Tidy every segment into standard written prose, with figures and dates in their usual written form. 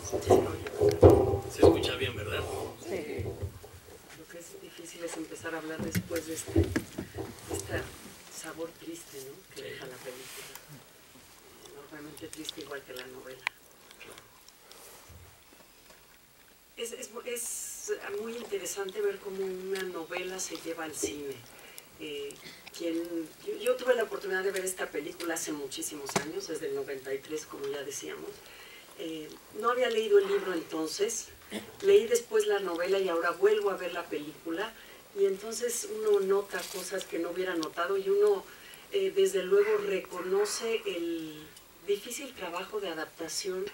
Se escucha bien, ¿verdad? Sí. Lo que es difícil es empezar a hablar después de este sabor triste, ¿no?, que deja la película. Enormemente triste, igual que la novela. Es muy interesante ver cómo una novela se lleva al cine. Yo tuve la oportunidad de ver esta película hace muchísimos años, desde el 93, como ya decíamos. No había leído el libro entonces, leí después la novela y ahora vuelvo a ver la película, y entonces uno nota cosas que no hubiera notado, y uno desde luego reconoce el difícil trabajo de adaptación,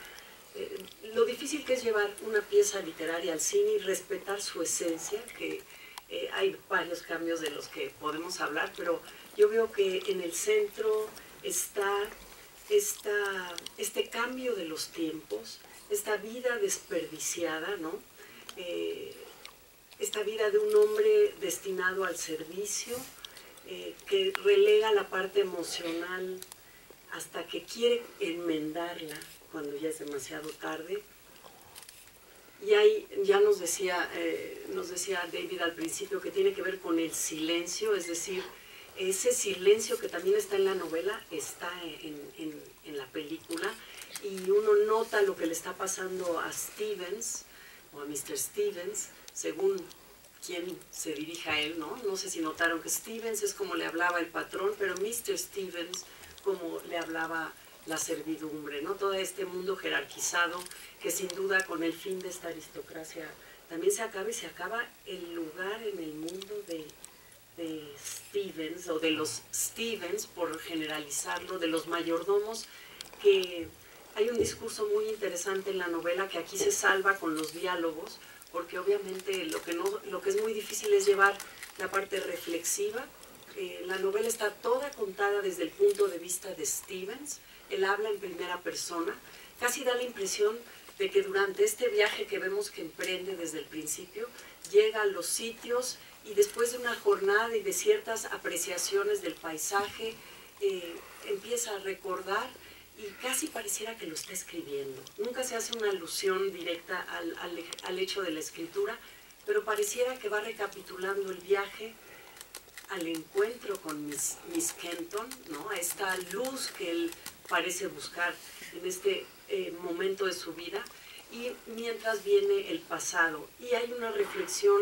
lo difícil que es llevar una pieza literaria al cine y respetar su esencia, que hay varios cambios de los que podemos hablar, pero yo veo que en el centro está este cambio de los tiempos, esta vida desperdiciada, ¿no? Esta vida de un hombre destinado al servicio, que relega la parte emocional hasta que quiere enmendarla cuando ya es demasiado tarde. Y ahí ya nos decía David al principio que tiene que ver con el silencio, es decir, ese silencio que también está en la novela está en la película, y uno nota lo que le está pasando a Stevens, o a Mr. Stevens, según quien se dirija a él, ¿no? No sé si notaron que Stevens es como le hablaba el patrón, pero Mr. Stevens como le hablaba la servidumbre, ¿no? Todo este mundo jerarquizado que sin duda con el fin de esta aristocracia también se acaba, y se acaba el lugar en el mundo de Stevens, o de los Stevens, por generalizarlo, de los mayordomos, que hay un discurso muy interesante en la novela que aquí se salva con los diálogos, porque obviamente lo que es muy difícil es llevar la parte reflexiva. La novela está toda contada desde el punto de vista de Stevens, él habla en primera persona, casi da la impresión de que durante este viaje que vemos que emprende desde el principio, llega a los sitios y después de una jornada y de ciertas apreciaciones del paisaje, empieza a recordar, y casi pareciera que lo está escribiendo. Nunca se hace una alusión directa al hecho de la escritura, pero pareciera que va recapitulando el viaje al encuentro con Miss Kenton, ¿no? A esta luz que él parece buscar en este momento de su vida, y mientras viene el pasado. Y hay una reflexión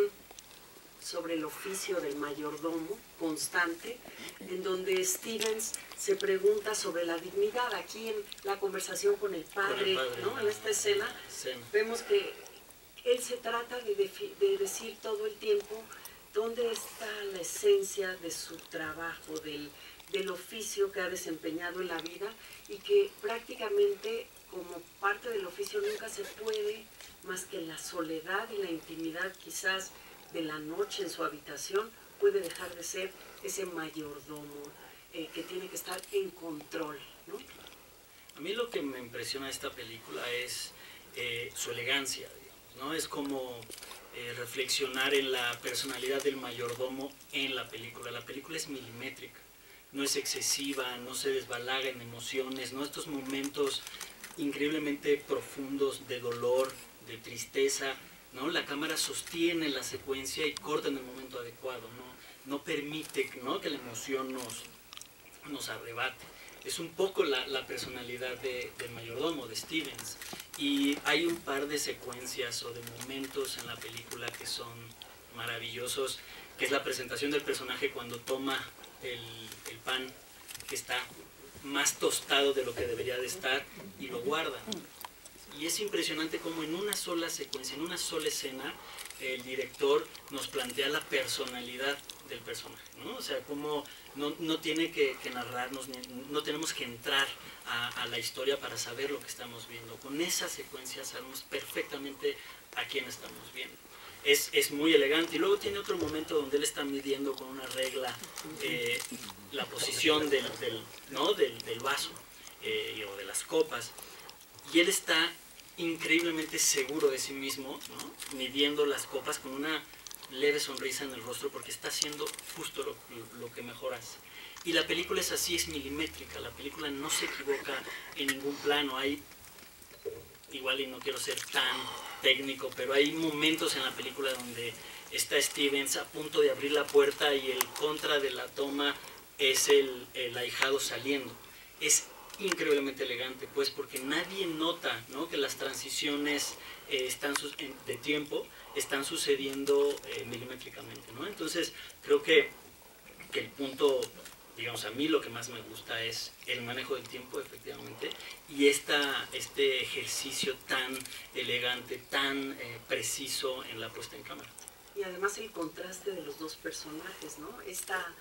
sobre el oficio del mayordomo constante, en donde Stevens se pregunta sobre la dignidad. Aquí en la conversación con el padre, ¿no?, en esta escena, vemos que él se trata de decir todo el tiempo dónde está la esencia de su trabajo, del oficio que ha desempeñado en la vida, y que prácticamente como parte del oficio nunca se puede, más que en la soledad y la intimidad quizás de la noche en su habitación, puede dejar de ser ese mayordomo que tiene que estar en control, ¿no? A mí lo que me impresiona de esta película es su elegancia, digamos, ¿no? Es como reflexionar en la personalidad del mayordomo en la película. La película es milimétrica, no es excesiva, no se desbalaga en emociones, ¿no? Estos momentos increíblemente profundos de dolor, de tristeza, ¿no? La cámara sostiene la secuencia y corta en el momento adecuado, no permite, ¿no?, que la emoción nos arrebate. Es un poco la personalidad del mayordomo, de Stevens. Y hay un par de secuencias o de momentos en la película que son maravillosos, que es la presentación del personaje cuando toma el pan que está más tostado de lo que debería de estar y lo guarda. Y es impresionante cómo en una sola secuencia, en una sola escena, el director nos plantea la personalidad del personaje, ¿no? O sea, cómo no tiene que narrarnos, no tenemos que entrar a la historia para saber lo que estamos viendo. Con esa secuencia sabemos perfectamente a quién estamos viendo. Es muy elegante. Y luego tiene otro momento donde él está midiendo con una regla la posición del vaso o de las copas. Y él está increíblemente seguro de sí mismo, ¿no?, midiendo las copas con una leve sonrisa en el rostro, porque está haciendo justo lo que mejor hace. Y la película es así, es milimétrica. La película no se equivoca en ningún plano. Hay igual y no quiero ser tan técnico, pero hay momentos en la película donde está Stevens a punto de abrir la puerta y el contra de la toma es el ahijado saliendo. Es increíblemente elegante, pues, porque nadie nota, ¿no?, que las transiciones de tiempo están sucediendo milimétricamente, ¿no? Entonces, creo que el punto, digamos, a mí lo que más me gusta es el manejo del tiempo, efectivamente, y este ejercicio tan elegante, tan preciso en la puesta en cámara. Y además el contraste de los dos personajes, ¿no? Esta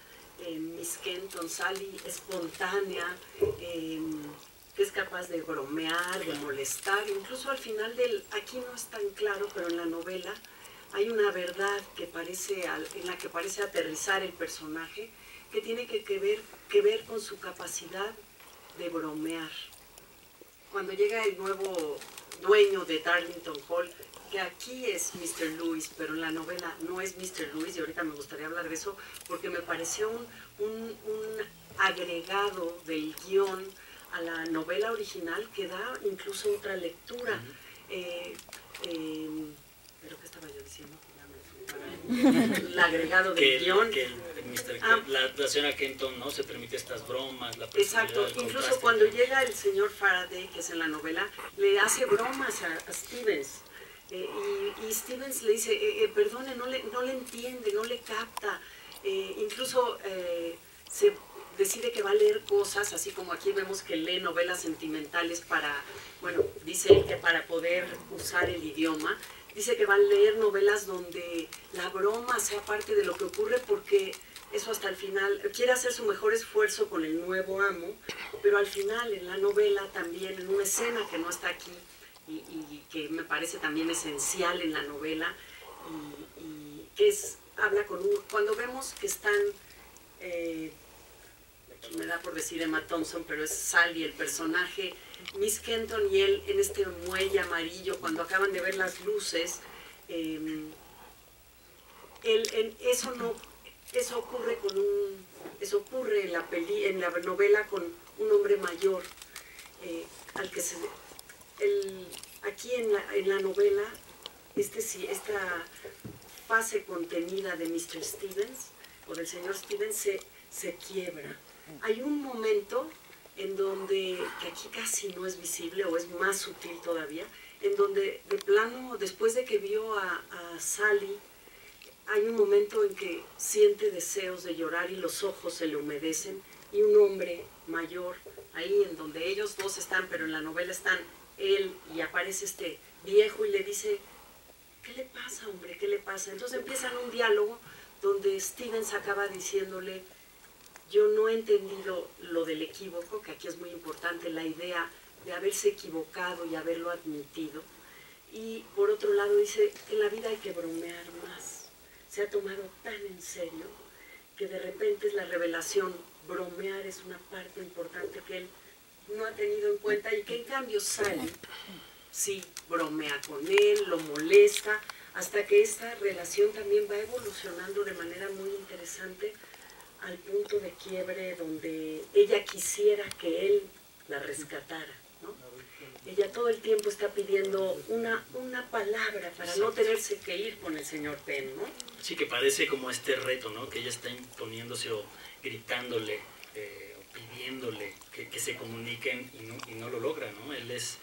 Miss Kenton, Sally, espontánea, que es capaz de bromear, de molestar, incluso al final aquí no es tan claro, pero en la novela hay una verdad en la que parece aterrizar el personaje, que tiene que ver con su capacidad de bromear. Cuando llega el nuevo dueño de Darlington Hall, que aquí es Mr. Lewis, pero en la novela no es Mr. Lewis, y ahorita me gustaría hablar de eso, porque me pareció un agregado del guión a la novela original que da incluso otra lectura. ¿Pero qué estaba yo diciendo? El agregado del guión. La señora Kenton, ¿no?, se permite estas bromas. Exacto, incluso cuando llega el señor Faraday, que es en la novela, le hace bromas a Stevens. Y Stevens le dice, perdone, no le entiende, no le capta. Incluso se decide que va a leer cosas, así como aquí vemos que lee novelas sentimentales dice él que para poder usar el idioma. Dice que va a leer novelas donde la broma sea parte de lo que ocurre, porque eso hasta el final, quiere hacer su mejor esfuerzo con el nuevo amo, pero al final en la novela también, en una escena que no está aquí, y que me parece también esencial en la novela, y que habla cuando vemos que están, me da por decir Emma Thompson, pero es Sally el personaje, Miss Kenton y él en este muelle amarillo, cuando acaban de ver las luces, eso ocurre en la novela con un hombre mayor, al que aquí en la novela, esta fase contenida de Mr. Stevens, o del señor Stevens, se quiebra. Hay un momento en donde, que aquí casi no es visible, o es más sutil todavía, en donde de plano, después de que vio a Sally, hay un momento en que siente deseos de llorar y los ojos se le humedecen, y un hombre mayor, ahí en donde ellos dos están, pero en la novela están él, y aparece este viejo y le dice, ¿qué le pasa, hombre? ¿Qué le pasa? Entonces empiezan un diálogo donde Stevens acaba diciéndole, yo no he entendido lo del equívoco, que aquí es muy importante, la idea de haberse equivocado y haberlo admitido. Y por otro lado dice, en la vida hay que bromear más. Se ha tomado tan en serio que de repente es la revelación, bromear es una parte importante que él no ha tenido en cuenta, y que en cambio Sally sí bromea con él, lo molesta, hasta que esta relación también va evolucionando de manera muy interesante al punto de quiebre donde ella quisiera que él la rescatara, ¿no? Ella todo el tiempo está pidiendo una palabra para no tenerse que ir con el señor Penn, ¿no? Sí, que parece como este reto, ¿no?, que ella está imponiéndose o gritándole, o pidiéndole que se comuniquen, y no lo logra, ¿no? Él es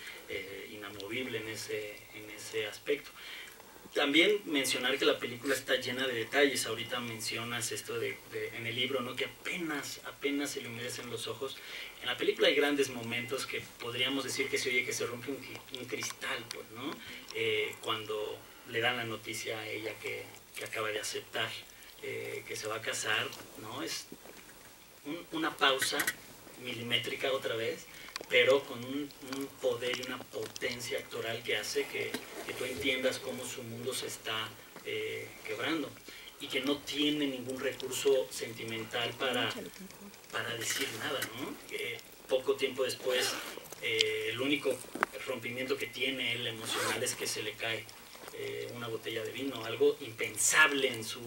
inamovible en ese aspecto. También mencionar que la película está llena de detalles. Ahorita mencionas esto en el libro, ¿no?, que apenas se le humedecen los ojos. En la película hay grandes momentos que podríamos decir que se oye que se rompe un cristal, pues, ¿no? Cuando le dan la noticia a ella que acaba de aceptar que se va a casar, ¿no? Es una pausa milimétrica otra vez, pero con un poder y una potencia actoral que hace que tú entiendas cómo su mundo se está quebrando, y que no tiene ningún recurso sentimental para decir nada, ¿no? Poco tiempo después, el único rompimiento que tiene él emocional es que se le cae una botella de vino, algo impensable en su,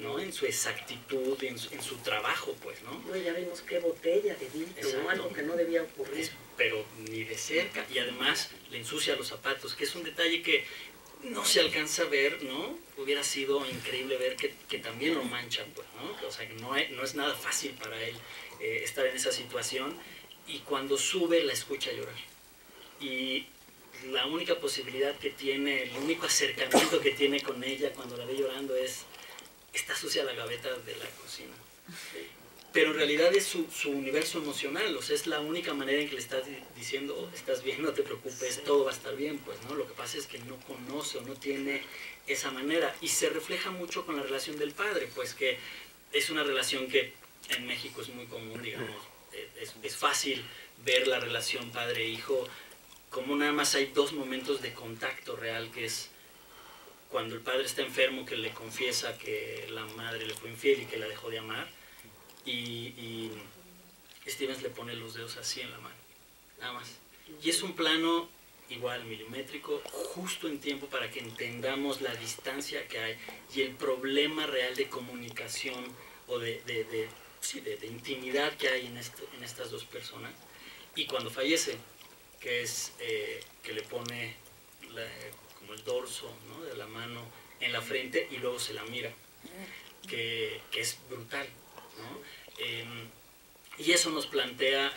¿no? En su exactitud, en su trabajo, pues, ¿no? No, ya vimos qué botella de vino, ¿no? Algo que no debía ocurrir. Pero ni de cerca, y además le ensucia los zapatos, que es un detalle que no se alcanza a ver, ¿no? Hubiera sido increíble ver que también lo manchan, pues, ¿no? O sea, que no es nada fácil para él estar en esa situación, y cuando sube la escucha llorar. Y la única posibilidad que tiene, el único acercamiento que tiene con ella cuando la ve llorando es, está sucia la gaveta de la cocina. Pero en realidad es su universo emocional, o sea, es la única manera en que le estás diciendo, estás bien, no te preocupes, todo va a estar bien, pues, ¿no? Lo que pasa es que no conoce o no tiene esa manera, y se refleja mucho con la relación del padre, pues que es una relación que en México es muy común, digamos, es fácil ver la relación padre-hijo, como nada más hay dos momentos de contacto real, que es cuando el padre está enfermo, que le confiesa que la madre le fue infiel y que la dejó de amar, y Stevens le pone los dedos así en la mano, nada más. Y es un plano igual, milimétrico, justo en tiempo para que entendamos la distancia que hay y el problema real de comunicación o de intimidad que hay en estas dos personas. Y cuando fallece, que es que le pone como el dorso, ¿no?, de la mano en la frente y luego se la mira, que es brutal, ¿no? Y eso nos plantea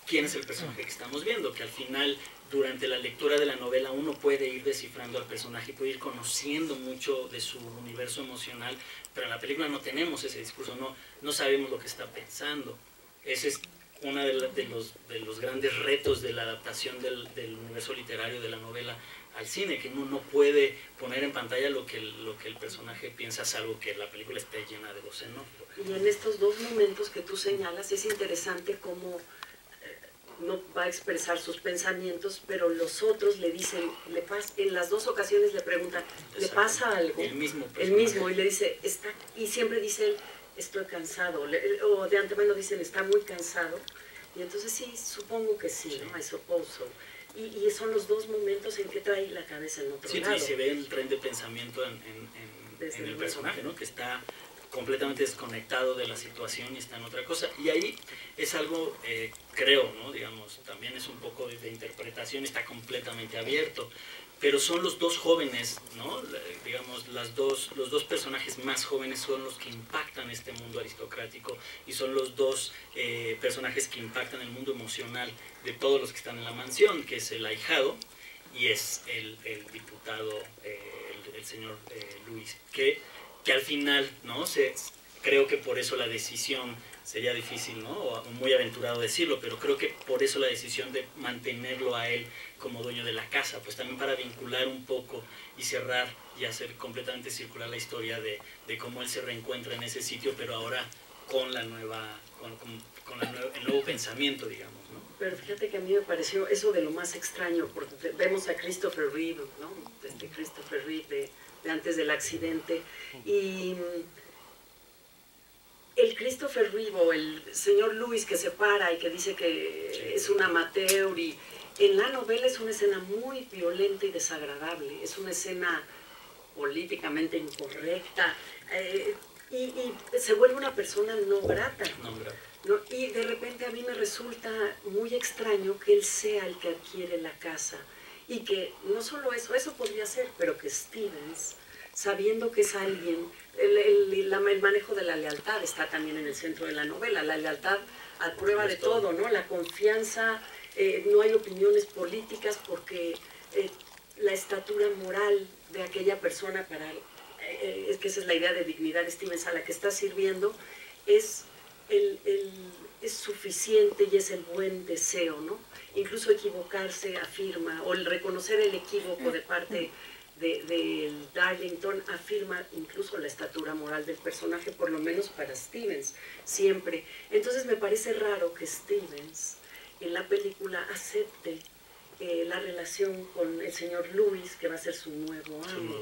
quién es el personaje que estamos viendo, que al final, durante la lectura de la novela, uno puede ir descifrando al personaje, puede ir conociendo mucho de su universo emocional, pero en la película no tenemos ese discurso, no sabemos lo que está pensando. Ese es uno de los grandes retos de la adaptación del universo literario de la novela al cine, que uno no puede poner en pantalla lo que el personaje piensa, salvo que la película esté llena de voz en off. Y en estos dos momentos que tú señalas, es interesante cómo no va a expresar sus pensamientos, pero los otros le dicen, en las dos ocasiones le preguntan, ¿le pasa algo? El mismo, y le dice, y siempre dice él, estoy cansado, o de antemano dicen, está muy cansado, y entonces sí, supongo que sí, ¿no? I suppose so. Y son los dos momentos en que trae la cabeza en otro lado. Sí, se ve el tren de pensamiento en el personaje, ¿no?, que está completamente desconectado de la situación y está en otra cosa. Y ahí es algo, creo, ¿no?, digamos, también es un poco de interpretación, está completamente abierto. Pero son los dos jóvenes, ¿no?, digamos, los dos personajes más jóvenes son los que impactan este mundo aristocrático, y son los dos personajes que impactan el mundo emocional de todos los que están en la mansión, que es el ahijado y es el diputado, el señor Luis, que al final, ¿no?, creo que por eso la decisión, sería difícil, ¿no?, o muy aventurado decirlo, pero creo que por eso la decisión de mantenerlo a él como dueño de la casa, pues también para vincular un poco y cerrar y hacer completamente circular la historia de cómo él se reencuentra en ese sitio, pero ahora con el nuevo pensamiento, digamos, ¿no? Pero fíjate que a mí me pareció eso de lo más extraño, porque vemos a Christopher Reeve, ¿no?, Christopher Reeve de antes del accidente, y el Christopher Reeve o el señor Lewis que se para y que dice que es un amateur, y en la novela es una escena muy violenta y desagradable, es una escena políticamente incorrecta, y se vuelve una persona no grata. ¿No? Y de repente a mí me resulta muy extraño que él sea el que adquiere la casa, y que no solo eso podría ser, pero que Stevens, sabiendo que es alguien, el manejo de la lealtad está también en el centro de la novela, la lealtad a prueba de todo, ¿no? La confianza, no hay opiniones políticas, porque la estatura moral de aquella persona, es que esa es la idea de dignidad de Stevens, a la que está sirviendo, es suficiente, y es el buen deseo, ¿no? Incluso equivocarse, afirma, o el reconocer el equívoco de parte de Darlington, afirma incluso la estatura moral del personaje, por lo menos para Stevens, siempre. Entonces me parece raro que Stevens en la película acepte la relación con el señor Lewis, que va a ser su nuevo amo.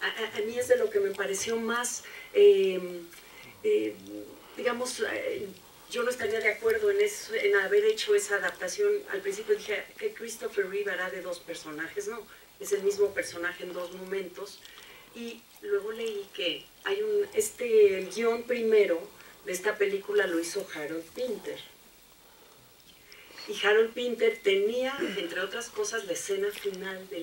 A mí es de lo que me pareció más, digamos, yo no estaría de acuerdo en, eso, en haber hecho esa adaptación. Al principio dije que Christopher Reeve hará de dos personajes, no, es el mismo personaje en dos momentos. Y luego leí que hay el guión primero de esta película lo hizo Harold Pinter. Y Harold Pinter tenía, entre otras cosas, la escena final de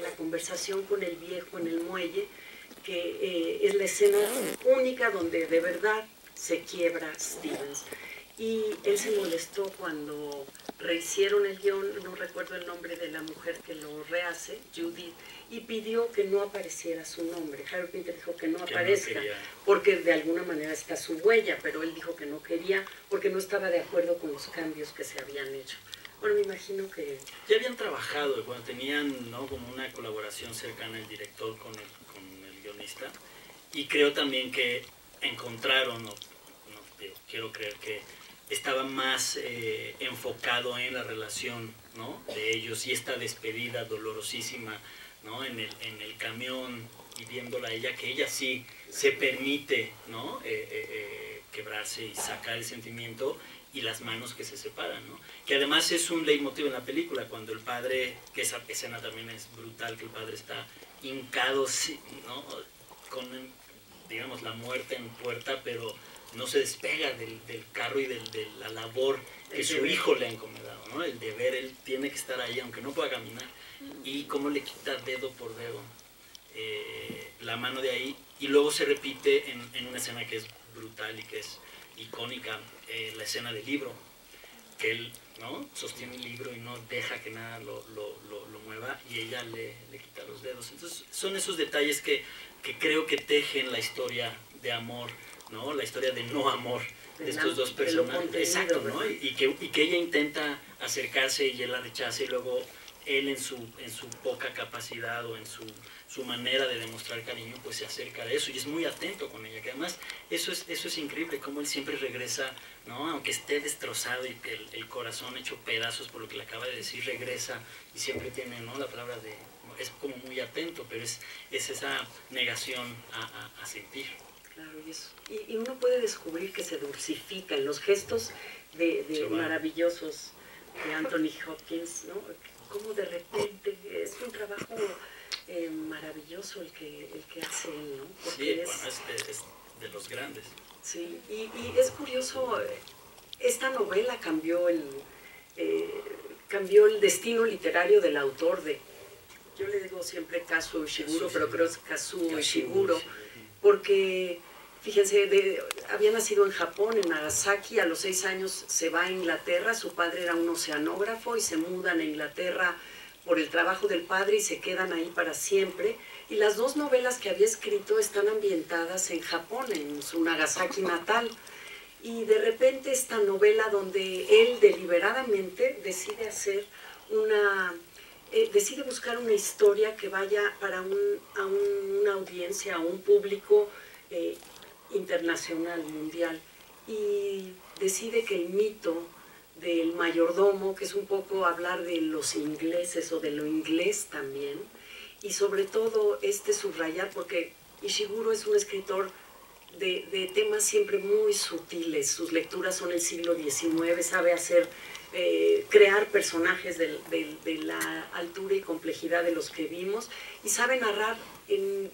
la conversación con el viejo en el muelle, que es la escena única donde de verdad se quiebra Stevens. Y él se molestó cuando rehicieron el guión, no recuerdo el nombre de la mujer que lo rehace, Judith, y pidió que no apareciera su nombre. Harold Pinter dijo que no aparezca, porque de alguna manera está su huella, pero él dijo que no quería, porque no estaba de acuerdo con los cambios que se habían hecho. Bueno, me imagino que... Ya habían trabajado, cuando tenían, ¿no?, como una colaboración cercana el director con el guionista, y creo también que encontraron, quiero creer que estaba más enfocado en la relación, ¿no?, de ellos, y esta despedida dolorosísima, ¿no?, en el camión, y viéndola a ella, que ella sí se permite, ¿no?, quebrarse y sacar el sentimiento, y las manos que se separan, ¿no? Que además es un leitmotiv en la película, cuando el padre, que esa escena también es brutal, que el padre está hincado, ¿no?, con, digamos, la muerte en puerta, pero no se despega del carro y de la labor que su hijo le ha encomendado, ¿no? El deber, él tiene que estar ahí, aunque no pueda caminar, y cómo le quita dedo por dedo la mano de ahí, y luego se repite en una escena que es brutal y que es icónica, la escena del libro, que él, ¿no?, sostiene el libro y no deja que nada lo mueva, y ella le quita los dedos. Entonces son esos detalles que creo que tejen la historia de amor, ¿no?, la historia de no amor de estos dos personajes. Exacto, ¿no? Y que ella intenta acercarse y él la rechaza, y luego él en su poca capacidad o en su manera de demostrar cariño, pues se acerca a eso y es muy atento con ella, que además eso es increíble, como él siempre regresa, ¿no?, aunque esté destrozado y que el corazón hecho pedazos por lo que le acaba de decir, regresa y siempre tiene, ¿no?, la palabra de... es como muy atento, pero es esa negación a sentir. Claro, y uno puede descubrir que se dulcifica en los gestos de maravillosos de Anthony Hopkins, ¿no?, como de repente es un trabajo maravilloso el que hace él, ¿no? Porque sí, bueno, es de los grandes. Sí, y es curioso, esta novela cambió el destino literario del autor yo le digo siempre Kazuo Ishiguro, pero creo que es Kazuo Ishiguro, porque fíjense, había nacido en Japón, en Nagasaki, a los 6 años se va a Inglaterra, su padre era un oceanógrafo y se mudan a Inglaterra por el trabajo del padre y se quedan ahí para siempre. Y las dos novelas que había escrito están ambientadas en Japón, en su Nagasaki natal. Y de repente esta novela donde él deliberadamente decide hacer decide buscar una historia que vaya para una audiencia, a un público internacional, mundial, y decide que el mito del mayordomo, que es un poco hablar de los ingleses o de lo inglés también, y sobre todo subrayar, porque Ishiguro es un escritor de temas siempre muy sutiles, sus lecturas son el siglo XIX, sabe crear personajes de la altura y complejidad de los que vimos, y sabe narrar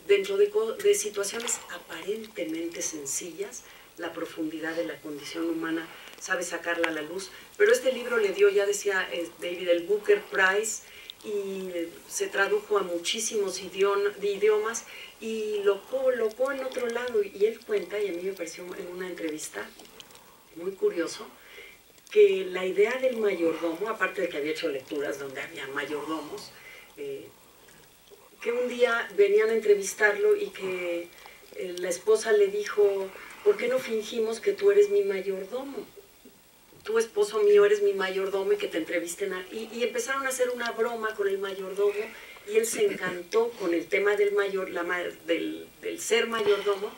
dentro de situaciones aparentemente sencillas la profundidad de la condición humana, sabe sacarla a la luz. Pero este libro le dio, ya decía David, el Booker Prize, y se tradujo a muchísimos idiomas, y lo colocó en otro lado, y él cuenta, y a mí me pareció en una entrevista muy curioso, que la idea del mayordomo, aparte de que había hecho lecturas donde había mayordomos, que un día venían a entrevistarlo y que la esposa le dijo, ¿por qué no fingimos que tú eres mi mayordomo? Tú, esposo mío, eres mi mayordomo, y que te entrevisten. Y empezaron a hacer una broma con el mayordomo, y él se encantó con el tema del ser mayordomo,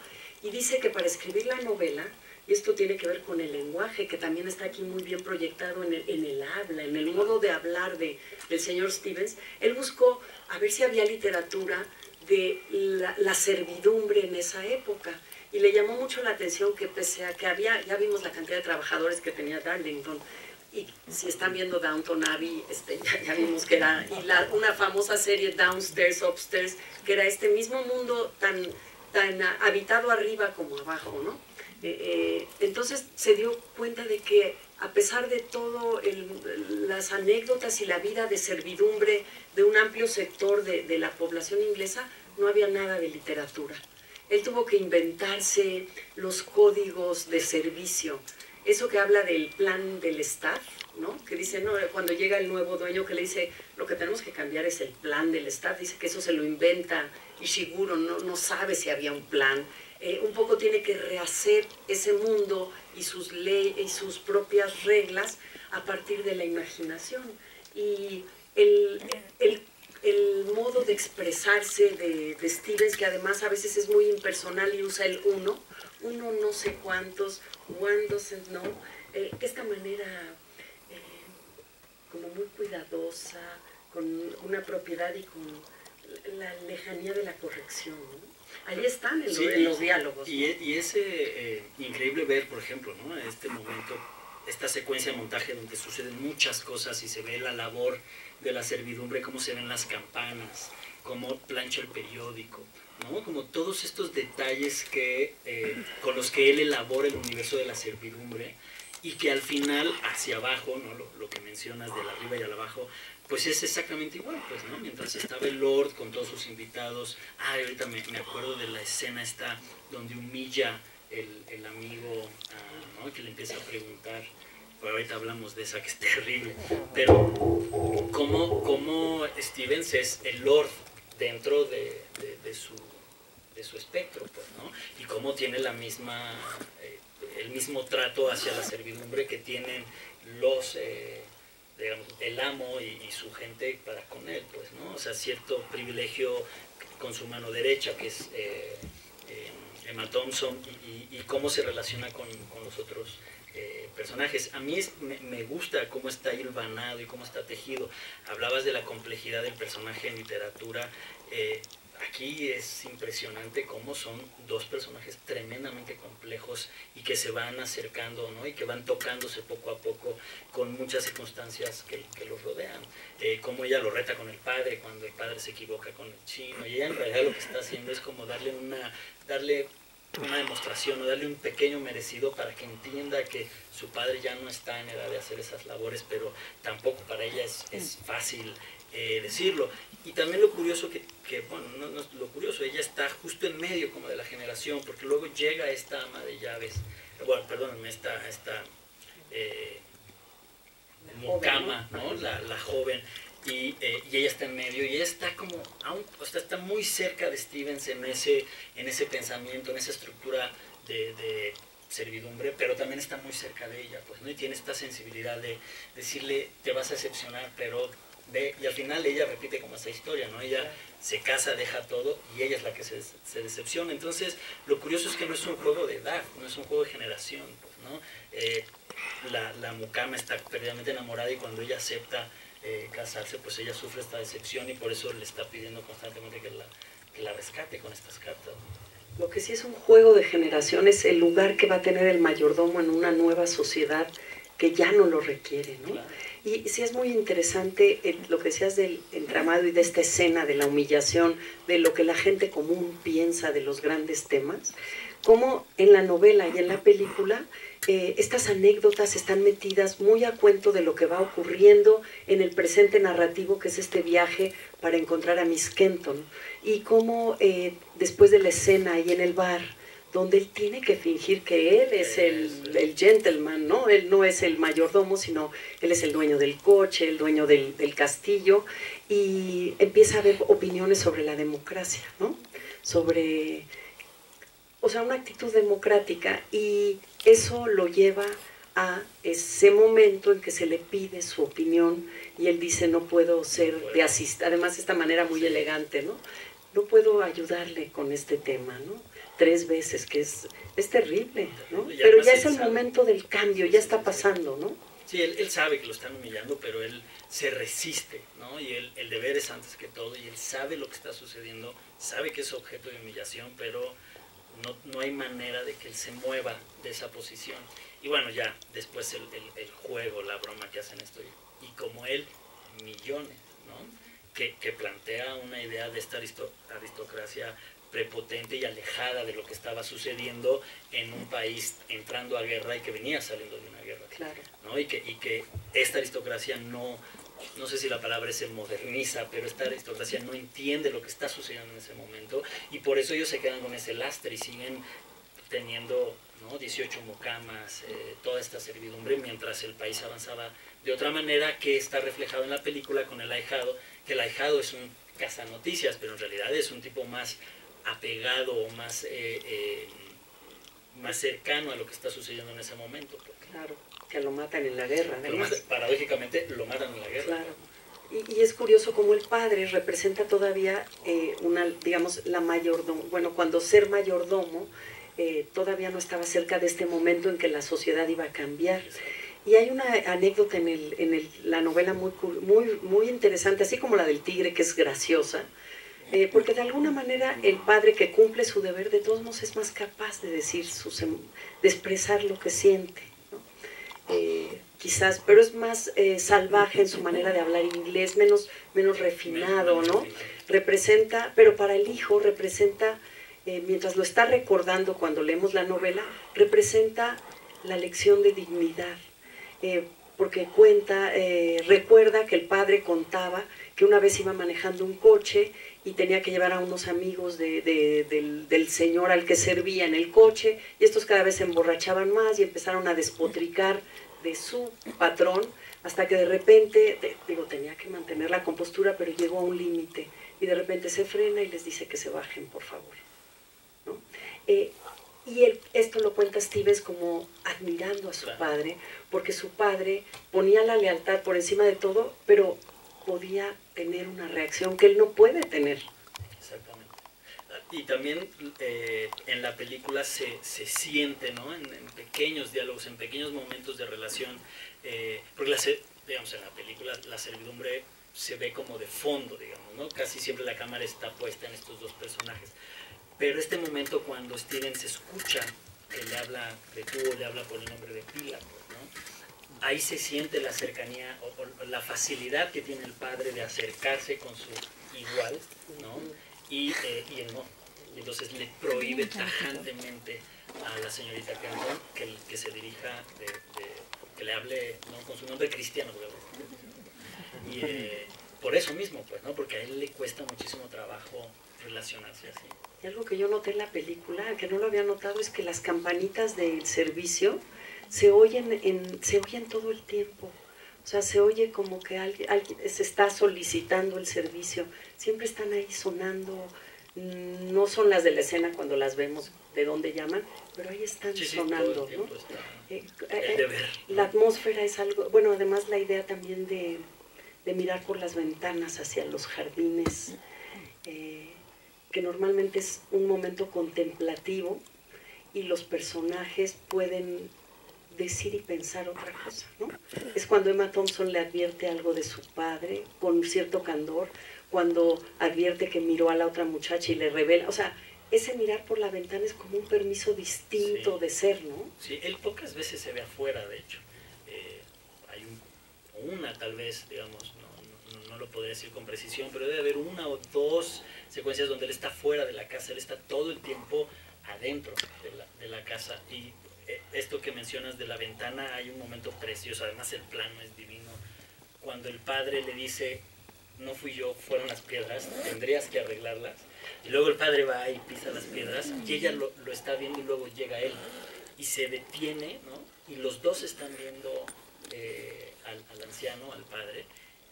y dice que para escribir la novela, y esto tiene que ver con el lenguaje, que también está aquí muy bien proyectado en el habla, en el modo de hablar del señor Stevens, él buscó a ver si había literatura de la servidumbre en esa época. y le llamó mucho la atención que pese a que había, ya vimos la cantidad de trabajadores que tenía Darlington, y si están viendo Downton Abbey, ya vimos que era, y una famosa serie Downstairs, Upstairs, que era este mismo mundo tan habitado arriba como abajo, ¿no? Entonces se dio cuenta de que a pesar de todo las anécdotas y la vida de servidumbre de un amplio sector de la población inglesa, no había nada de literatura. Él tuvo que inventarse los códigos de servicio, eso que habla del plan del staff, ¿no? Que dice, no, cuando llega el nuevo dueño que le dice, lo que tenemos que cambiar es el plan del staff, dice que eso se lo inventa Ishiguro, no sabe si había un plan. Un poco tiene que rehacer ese mundo y sus leyes y sus propias reglas a partir de la imaginación. Y el modo de expresarse de Stevens, que además a veces es muy impersonal y usa el uno no sé cuántos, one doesn't know, esta manera como muy cuidadosa, con una propiedad y con la lejanía de la corrección, ¿no? Ahí están en los diálogos. Y es increíble ver, por ejemplo, ¿no? En este momento, esta secuencia de montaje donde suceden muchas cosas y se ve la labor de la servidumbre, cómo se ven las campanas, cómo plancha el periódico, ¿no? Como todos estos detalles con los que él elabora el universo de la servidumbre, y que al final, hacia abajo, ¿no? Lo que mencionas del arriba y al abajo, pues es exactamente igual, pues, ¿no? Mientras estaba el Lord con todos sus invitados, ahorita me acuerdo de la escena esta donde humilla el amigo, ¿no? Que le empieza a preguntar, pues ahorita hablamos de esa que es terrible, pero cómo Stevens es el Lord dentro de su espectro, pues, ¿no? Y cómo tiene el mismo trato hacia la servidumbre que tienen digamos, el amo y su gente para con él, pues, ¿no? O sea, cierto privilegio con su mano derecha, que es Emma Thompson, y cómo se relaciona con los otros personajes. A mí me gusta cómo está hilvanado y cómo está tejido. Hablabas de la complejidad del personaje en literatura. Aquí es impresionante cómo son dos personajes tremendamente complejos y que se van acercando, ¿no? Y que van tocándose poco a poco con muchas circunstancias que los rodean. Cómo ella lo reta con el padre cuando el padre se equivoca con el chino, y ella en realidad lo que está haciendo es como darle una demostración o darle un pequeño merecido para que entienda que su padre ya no está en edad de hacer esas labores, pero tampoco para ella es fácil decirlo. Y también lo curioso bueno, no lo curioso, ella está justo en medio como de la generación, porque luego llega esta ama de llaves, bueno, perdónenme, esta mucama, ¿no? La joven, y ella está en medio, y ella está como, o sea, está muy cerca de Stevens en ese pensamiento, en esa estructura de servidumbre, pero también está muy cerca de ella, pues, ¿no? Y tiene esta sensibilidad de decirle, te vas a decepcionar, pero y al final ella repite como esa historia, ¿no? Ella se casa, deja todo, y ella es la que se decepciona. Entonces, lo curioso es que no es un juego de edad, no es un juego de generación, pues, ¿no? La mucama está perdidamente enamorada, y cuando ella acepta casarse, pues ella sufre esta decepción, y por eso le está pidiendo constantemente que la rescate con estas cartas, ¿no? Lo que sí es un juego de generación es el lugar que va a tener el mayordomo en una nueva sociedad que ya no lo requiere, ¿no? Claro. Y sí es muy interesante lo que decías del entramado y de esta escena de la humillación, de lo que la gente común piensa de los grandes temas, como en la novela y en la película estas anécdotas están metidas muy a cuento de lo que va ocurriendo en el presente narrativo, que es este viaje para encontrar a Miss Kenton, y cómo después de la escena ahí en el bar, donde él tiene que fingir que él es el gentleman, ¿no? Él no es el mayordomo, sino él es el dueño del coche, el dueño del castillo, y empieza a haber opiniones sobre la democracia, ¿no? Sobre, o sea, una actitud democrática, y eso lo lleva a ese momento en que se le pide su opinión, y él dice, no puedo ser de asistir, además de esta manera muy elegante, ¿no? No puedo ayudarle con este tema, ¿no? 3 veces, que es terrible, ¿no? Pero ya es el momento del cambio, ya está pasando, ¿no? Sí, él sabe que lo están humillando, pero él se resiste, ¿no? Y el deber es antes que todo, y él sabe lo que está sucediendo, sabe que es objeto de humillación, pero no hay manera de que él se mueva de esa posición. Y bueno, ya después el juego, la broma que hacen esto, y como él, millones, ¿no? Que plantea una idea de esta aristocracia prepotente y alejada de lo que estaba sucediendo en un país entrando a guerra y que venía saliendo de una guerra. Claro. ¿No? Y que esta aristocracia no sé si la palabra se moderniza, pero esta aristocracia no entiende lo que está sucediendo en ese momento, y por eso ellos se quedan con ese lastre y siguen teniendo, ¿no?, 18 mucamas, toda esta servidumbre, mientras el país avanzaba de otra manera, que está reflejado en la película con el ahijado, que el ahijado es un cazanoticias, pero en realidad es un tipo más apegado o más cercano a lo que está sucediendo en ese momento. Claro, que lo matan en la guerra. Paradójicamente lo matan en la guerra. Claro. Y es curioso cómo el padre representa todavía digamos, la mayordomo. Bueno, cuando ser mayordomo todavía no estaba cerca de este momento en que la sociedad iba a cambiar. Y hay una anécdota en la novela muy interesante, así como la del tigre, que es graciosa, porque de alguna manera el padre que cumple su deber de todos modos es más capaz de decir, de expresar lo que siente, ¿no? Quizás, pero es más salvaje en su manera de hablar inglés, menos refinado, ¿no? Representa, pero para el hijo representa, mientras lo está recordando cuando leemos la novela, representa la lección de dignidad, porque recuerda que el padre contaba que una vez iba manejando un coche y tenía que llevar a unos amigos del señor al que servía en el coche, y estos cada vez se emborrachaban más y empezaron a despotricar de su patrón, hasta que de repente, tenía que mantener la compostura, pero llegó a un límite, y de repente se frena y les dice que se bajen, por favor, ¿no? Esto lo cuenta Stevens como admirando a su padre, porque su padre ponía la lealtad por encima de todo, pero podía tener una reacción que él no puede tener. Exactamente. Y también en la película se siente, ¿no?, en pequeños diálogos, en pequeños momentos de relación, porque digamos, en la película la servidumbre se ve como de fondo, digamos, ¿no? Casi siempre la cámara está puesta en estos dos personajes. Pero este momento cuando Steven se escucha que le habla de tú o le habla por el nombre de Pila, ¿no?, ahí se siente la cercanía o la facilidad que tiene el padre de acercarse con su igual, ¿no? Y él no. Entonces le prohíbe tajantemente a la señorita Campbell que se dirija, que le hable, ¿no?, con su nombre cristiano. Y por eso mismo, pues, ¿no?, porque a él le cuesta muchísimo trabajo relacionarse así. Y algo que yo noté en la película, que no lo había notado, es que las campanitas del servicio se oyen todo el tiempo. O sea, se oye como que alguien se está solicitando el servicio. Siempre están ahí sonando. No son las de la escena cuando las vemos de dónde llaman, pero ahí están sonando, ¿no? La atmósfera es algo... Bueno, además la idea también de mirar por las ventanas hacia los jardines, que normalmente es un momento contemplativo y los personajes pueden decir y pensar otra cosa, ¿no? Es cuando Emma Thompson le advierte algo de su padre con cierto candor, cuando advierte que miró a la otra muchacha y le revela, o sea, ese mirar por la ventana es como un permiso distinto de ser, ¿no? Sí, él pocas veces se ve afuera, de hecho. Hay una tal vez, digamos, no lo podría decir con precisión, pero debe haber una o dos secuencias donde él está fuera de la casa, él está todo el tiempo adentro de la casa. Y esto que mencionas de la ventana, hay un momento precioso, además el plano es divino, cuando el padre le dice, no fui yo, fueron las piedras, tendrías que arreglarlas. Y luego el padre va y pisa las piedras, y ella lo está viendo, y luego llega él y se detiene, ¿no? Y los dos están viendo al anciano, al padre,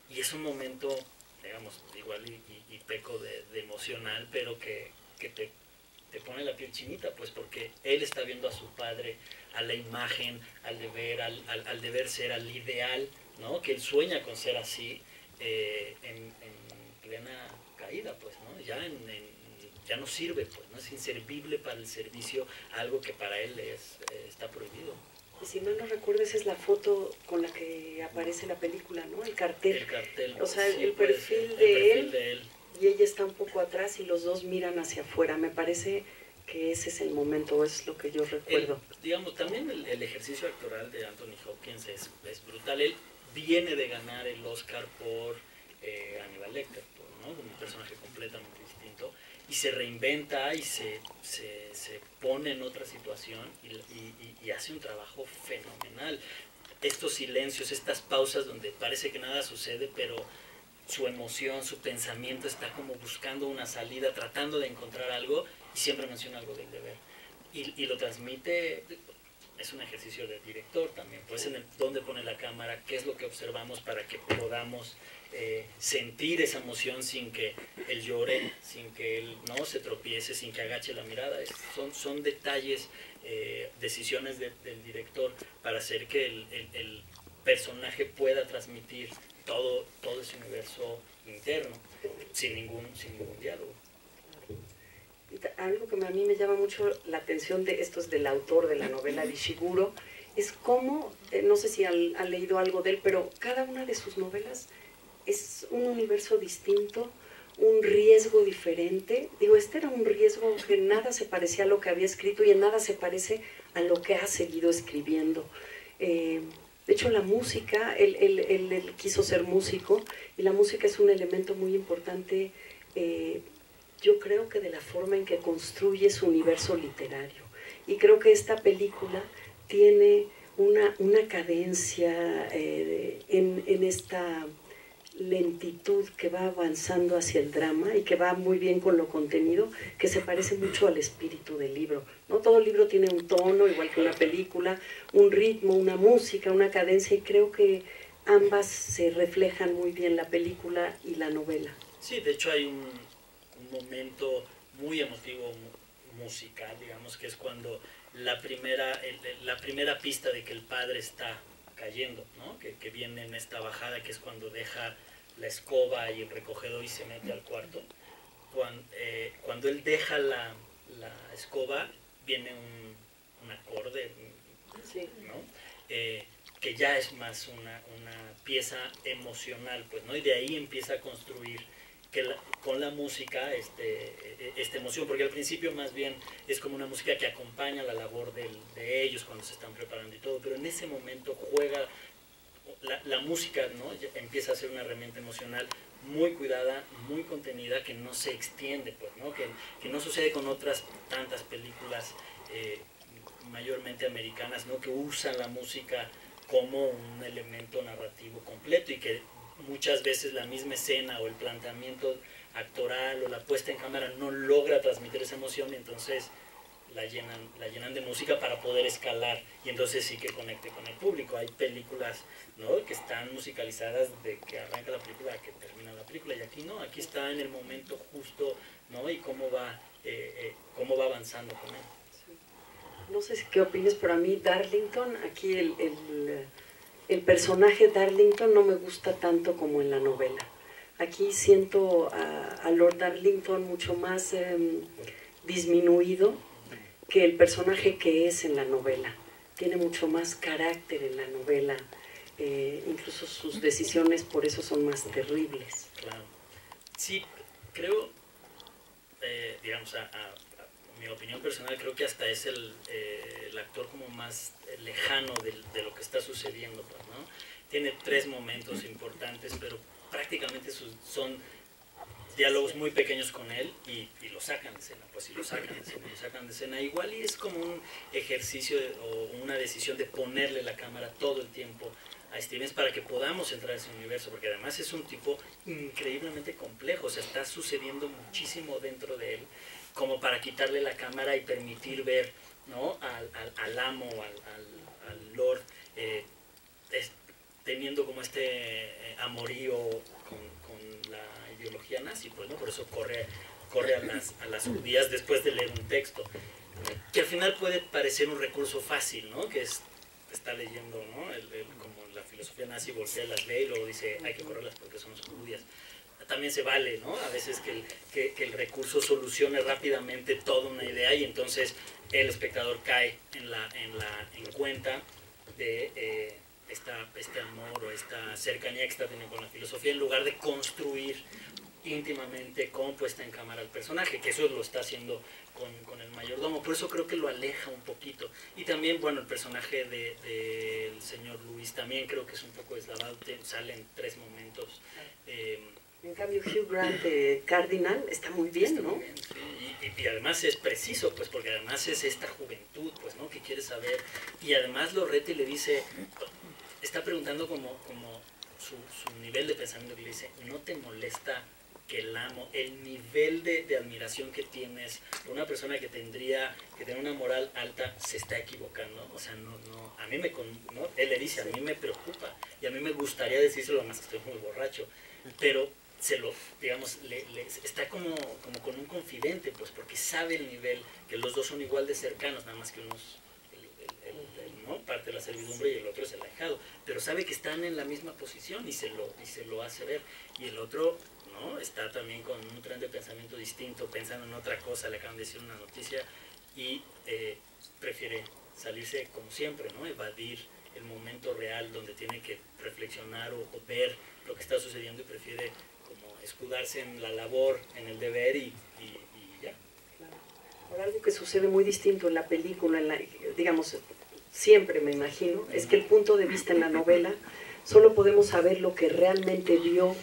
y es un momento, digamos, igual y peco de emocional, pero que te pone la piel chinita, pues, porque él está viendo a su padre, a la imagen, al deber ser, al ideal, ¿no?, que él sueña con ser así, en plena caída, pues, ¿no? Ya no sirve, pues, ¿no? Es inservible para el servicio, algo que para él está prohibido. Y si mal no recuerdo, esa es la foto con la que aparece la película, ¿no? El cartel. El cartel. O sea, sí, el perfil de él, de él. y ella está un poco atrás y los dos miran hacia afuera. Me parece que ese es el momento, es lo que yo recuerdo. Digamos, también el ejercicio actoral de Anthony Hopkins es brutal. Él viene de ganar el Oscar por Hannibal Lecter, ¿no? Un personaje completamente distinto, y se reinventa y se pone en otra situación y hace un trabajo fenomenal. Estos silencios, estas pausas donde parece que nada sucede, pero su emoción, su pensamiento está como buscando una salida, tratando de encontrar algo, y siempre menciona algo del deber. Y lo transmite, es un ejercicio de director también, pues en dónde pone la cámara, qué es lo que observamos para que podamos sentir esa emoción sin que él llore, sin que él no se tropiece, sin que agache la mirada. Son detalles, decisiones del director para hacer que el personaje pueda transmitir todo ese universo interno sin ningún diálogo. Algo que a mí me llama mucho la atención de esto es del autor de la novela de Ishiguro, es cómo, no sé si han leído algo de él, pero cada una de sus novelas es un universo distinto, un riesgo diferente. Digo, este era un riesgo que nada se parecía a lo que había escrito y en nada se parece a lo que ha seguido escribiendo. De hecho, la música, él quiso ser músico, y la música es un elemento muy importante, yo creo que de la forma en que construye su universo literario. Y creo que esta película tiene una cadencia en esta lentitud que va avanzando hacia el drama y que va muy bien con lo contenido, que se parece mucho al espíritu del libro, ¿no? Todo el libro tiene un tono, igual que una película, un ritmo, una música, una cadencia, y creo que ambas se reflejan muy bien, la película y la novela. Sí, de hecho hay un momento muy emotivo musical, digamos, que es cuando la primera pista de que el padre está cayendo, ¿no? Que viene en esta bajada, que es cuando deja la escoba y el recogedor y se mete al cuarto. Cuando él deja la escoba, viene un acorde, sí, ¿no? Que ya es más una pieza emocional, pues, ¿no? Y de ahí empieza a construir con la música esta emoción, porque al principio más bien es como una música que acompaña la labor de ellos cuando se están preparando y todo, pero en ese momento juega la música, ¿no? Ya empieza a ser una herramienta emocional muy cuidada, muy contenida, que no se extiende, pues, ¿no? Que no sucede con otras tantas películas mayormente americanas, ¿no? Que usan la música como un elemento narrativo completo, y que muchas veces la misma escena o el planteamiento actoral o la puesta en cámara no logra transmitir esa emoción, y entonces la llenan de música para poder escalar, y entonces sí que conecte con el público. Hay películas, ¿no?, que están musicalizadas de que arranca la película a que termina la película, y aquí no, aquí está en el momento justo, ¿no? Y cómo va avanzando con él. No sé qué opinas, pero a mí Darlington, aquí el personaje Darlington no me gusta tanto como en la novela. Aquí siento a Lord Darlington mucho más disminuido que el personaje que es en la novela. Tiene mucho más carácter en la novela, incluso sus decisiones por eso son más terribles. Claro. Sí, creo, digamos, a mi opinión personal, creo que hasta es el actor como más lejano de lo que está sucediendo, pues, ¿no? Tiene 3 momentos importantes, pero prácticamente son diálogos muy pequeños con él, y lo sacan de escena, pues, y lo sacan de escena igual, y es como un ejercicio o una decisión de ponerle la cámara todo el tiempo a Stevens para que podamos entrar en ese universo, porque además es un tipo increíblemente complejo, o sea, está sucediendo muchísimo dentro de él, como para quitarle la cámara y permitir ver, ¿no?, al amo, al Lord, teniendo como este amorío con la ideología nazi, pues, ¿no? Por eso corre a las judías después de leer un texto, que al final puede parecer un recurso fácil, ¿no? Que está leyendo, ¿no?, como la filosofía nazi, voltea, las lee y luego dice hay que correrlas porque son judías. También se vale, ¿no?, a veces que el recurso solucione rápidamente toda una idea, y entonces el espectador cae en cuenta de este amor o esta cercanía que está teniendo con la filosofía, en lugar de construir íntimamente con puesta en cámara al personaje, que eso lo está haciendo con el mayordomo, por eso creo que lo aleja un poquito. Y también, bueno, el personaje del señor Luis también creo que es un poco deslavado, sale en 3 momentos. En cambio, Hugh Grant de Cardinal está muy bien, está ¿no? Muy bien, sí. Y además es preciso, pues, porque además es esta juventud, pues, ¿no? Que quiere saber. Y además lo reta y le dice, está preguntando como su nivel de pensamiento, que le dice, ¿no te molesta que el amo, el nivel de admiración que tienes por una persona que tendría que tener una moral alta, se está equivocando? O sea, a mí ¿no? Él le dice, a mí me preocupa, y a mí me gustaría decírselo, además estoy muy borracho, pero digamos, está como con un confidente, pues, porque sabe el nivel, que los dos son igual de cercanos, nada más que unos, ¿no? Parte de la servidumbre y el otro es el ahijado, pero sabe que están en la misma posición y se lo hace ver, y el otro, ¿no? Está también con un tren de pensamiento distinto, pensando en otra cosa, le acaban de decir una noticia, y prefiere salirse como siempre, ¿no? Evadir el momento real donde tiene que reflexionar o ver lo que está sucediendo, y prefiere como escudarse en la labor, en el deber y ya. Ahora, algo que sucede muy distinto en la película, digamos, siempre me imagino, es que el punto de vista en la novela solo podemos saber lo que realmente vio,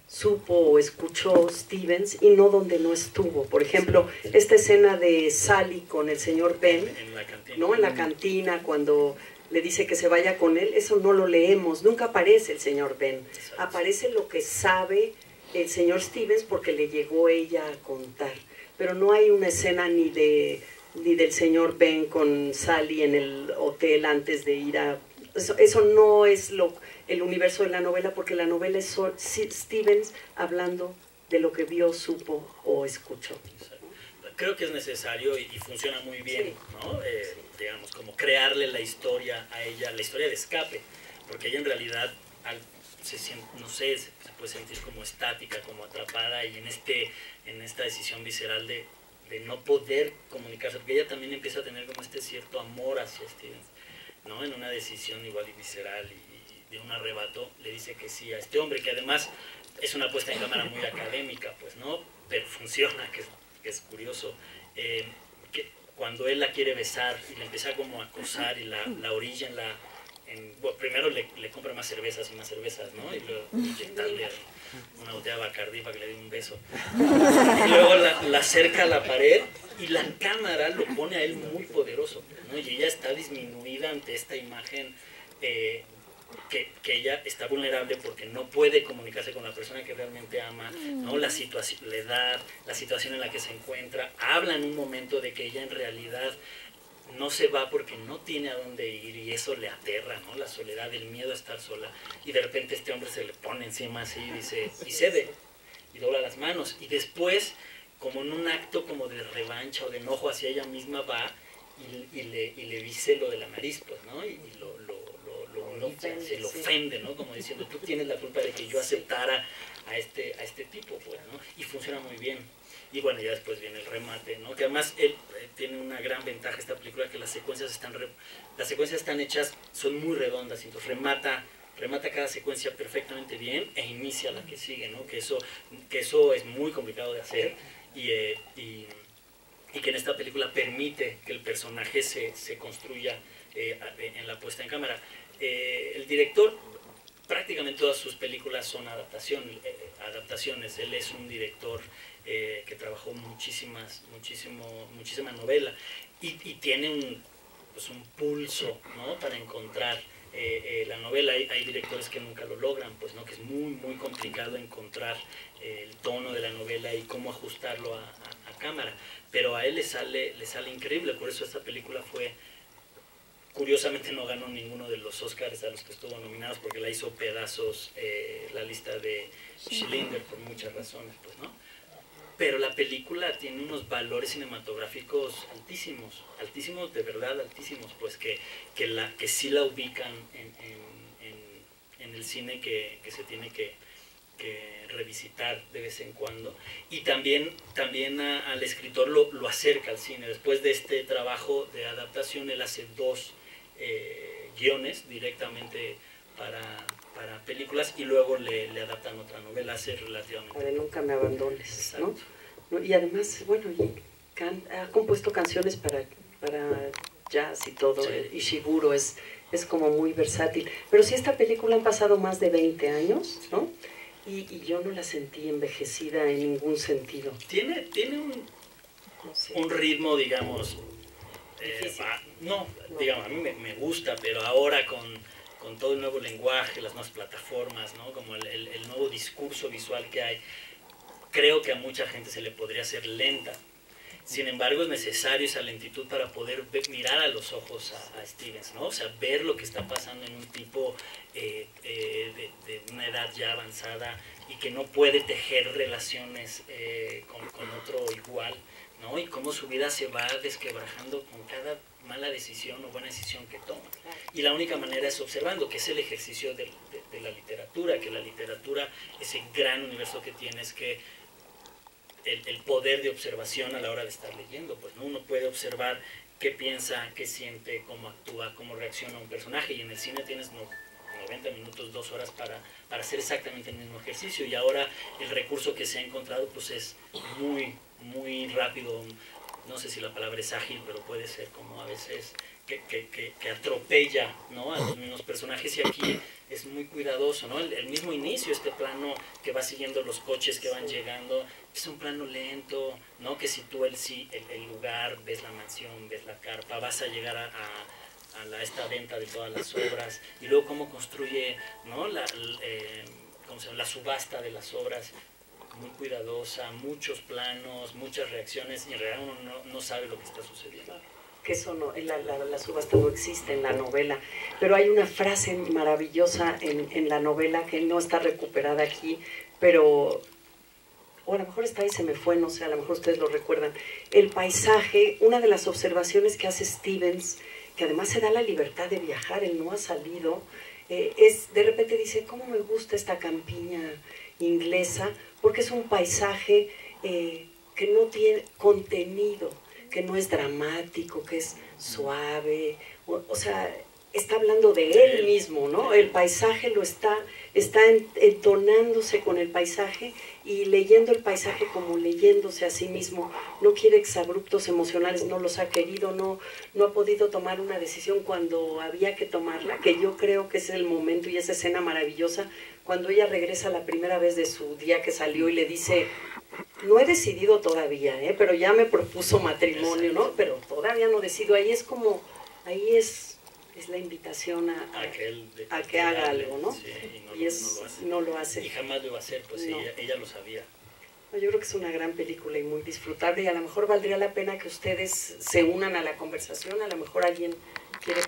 supo o escuchó Stevens, y no donde no estuvo. Por ejemplo, esta escena de Sally con el señor Ben, en la cantina, ¿no? En la cantina, cuando le dice que se vaya con él, eso no lo leemos, nunca aparece el señor Ben. Exacto. Aparece lo que sabe el señor Stevens porque le llegó ella a contar, pero no hay una escena ni del señor Ben con Sally en el hotel antes de ir a... Eso no es el universo de la novela, porque la novela es Stevens hablando de lo que vio, supo o escuchó. Creo que es necesario y funciona muy bien, sí, ¿no? Digamos, como crearle la historia a ella, la historia de escape, porque ella en realidad no sé, se puede sentir como estática, como atrapada, y en esta decisión visceral de no poder comunicarse, porque ella también empieza a tener como este cierto amor hacia Stevens, ¿no? En una decisión igual y visceral y de un arrebato, le dice que sí a este hombre, que además es una puesta en cámara muy académica, pues, ¿no? Pero funciona, que es curioso, que cuando él la quiere besar y le empieza como a acosar y la orilla bueno, primero le compra más cervezas, ¿no? Y luego inyectarle una botella de Bacardí para que le dé un beso. Y luego la acerca a la pared y la cámara lo pone a él muy poderoso, ¿no? Y ella está disminuida ante esta imagen, que ella está vulnerable porque no puede comunicarse con la persona que realmente ama, ¿no? La situación, la edad, la situación en la que se encuentra. Habla en un momento de que ella en realidad no se va porque no tiene a dónde ir, y eso le aterra, ¿no? La soledad, el miedo a estar sola, y de repente este hombre se le pone encima así y dice, y cede, y dobla las manos, y después, como en un acto como de revancha o de enojo hacia ella misma, va y le dice lo de la nariz, pues, ¿no? Y se lo ofende, ¿no? Como diciendo, tú tienes la culpa de que yo aceptara a este tipo, pues, ¿no? Y funciona muy bien. Y bueno, ya después viene el remate, ¿no? Que además él tiene una gran ventaja, esta película, que las secuencias están hechas, son muy redondas, y entonces remata cada secuencia perfectamente bien e inicia la que sigue, ¿no? Que eso es muy complicado de hacer, y que en esta película permite que el personaje se construya en la puesta en cámara. El director, prácticamente todas sus películas son adaptaciones. Él es un director que trabajó muchísima novela, y tiene un pulso, ¿no? Para encontrar la novela. Hay directores que nunca lo logran, pues, ¿no? Que es muy, muy complicado encontrar el tono de la novela y cómo ajustarlo a cámara, pero a él le sale increíble. Por eso esta película curiosamente no ganó ninguno de los Oscars a los que estuvo nominados, porque la hizo pedazos la lista de Schindler, por muchas razones, pues, ¿no? Pero la película tiene unos valores cinematográficos altísimos, de verdad altísimos, pues, que sí la ubican en el cine que se tiene que revisitar de vez en cuando. Y también al escritor lo acerca al cine. Después de este trabajo de adaptación, él hace 2 guiones directamente para películas y luego le adaptan otra novela hace relativamente. La de Nunca me abandones, ¿no? Exacto. Y además, bueno, ha compuesto canciones para jazz y todo, Sí. Ishiguro es como muy versátil. Pero sí, esta película han pasado más de 20 años, ¿no? Y yo no la sentí envejecida en ningún sentido. Tiene No sé. un ritmo, digamos, Difícil. no, digamos, a mí me gusta, pero ahora con todo el nuevo lenguaje, las nuevas plataformas, ¿no? Como el nuevo discurso visual que hay, creo que a mucha gente se le podría hacer lenta. Sin embargo, es necesario esa lentitud para poder mirar a los ojos a Stevens, ¿no? O sea, ver lo que está pasando en un tipo de una edad ya avanzada y que no puede tejer relaciones con otro igual, ¿no? Y cómo su vida se va desquebrajando con cada mala decisión o buena decisión que toma. Y la única manera es observando, que es el ejercicio de la literatura, que la literatura, ese gran universo que tienes, que el poder de observación a la hora de estar leyendo, pues, ¿no? Uno puede observar qué piensa, qué siente, cómo actúa, cómo reacciona un personaje, y en el cine tienes 90 minutos, 2 horas para hacer exactamente el mismo ejercicio, y ahora el recurso que se ha encontrado pues es muy, muy rápido. No sé si la palabra es ágil, pero puede ser como a veces que atropella, ¿no? A los mismos personajes, y aquí es muy cuidadoso, ¿no? El mismo inicio, este plano que va siguiendo los coches que van llegando, es un plano lento, ¿no? Que sitúa el lugar, ves la mansión, ves la carpa, vas a llegar a esta venta de todas las obras, y luego cómo construye, ¿no? ¿Cómo se llama? La subasta de las obras, muy cuidadosa, muchos planos, muchas reacciones, y en realidad uno no sabe lo que está sucediendo. Que eso no, la subasta no existe en la novela, pero hay una frase maravillosa en la novela que no está recuperada aquí, pero, o a lo mejor está ahí, se me fue, no sé, a lo mejor ustedes lo recuerdan. El paisaje, una de las observaciones que hace Stevens, que además se da la libertad de viajar, él no ha salido, de repente dice, ¿cómo me gusta esta campiña inglesa? Porque es un paisaje que no tiene contenido, que no es dramático, que es suave, o sea, está hablando de él mismo, ¿no? El paisaje lo está entonándose con el paisaje y leyendo el paisaje como leyéndose a sí mismo. No quiere exabruptos emocionales, no los ha querido, no ha podido tomar una decisión cuando había que tomarla, que yo creo que es el momento y esa escena maravillosa, cuando ella regresa la primera vez de su día que salió y le dice, no he decidido todavía, pero ya me propuso matrimonio, ¿no? Pero todavía no decido. Ahí es como, ahí es la invitación a que haga algo, ¿no? Sí, y no lo hace. Y jamás lo iba a hacer, pues no. ella lo sabía. Yo creo que es una gran película y muy disfrutable, y a lo mejor valdría la pena que ustedes se unan a la conversación, a lo mejor alguien quiere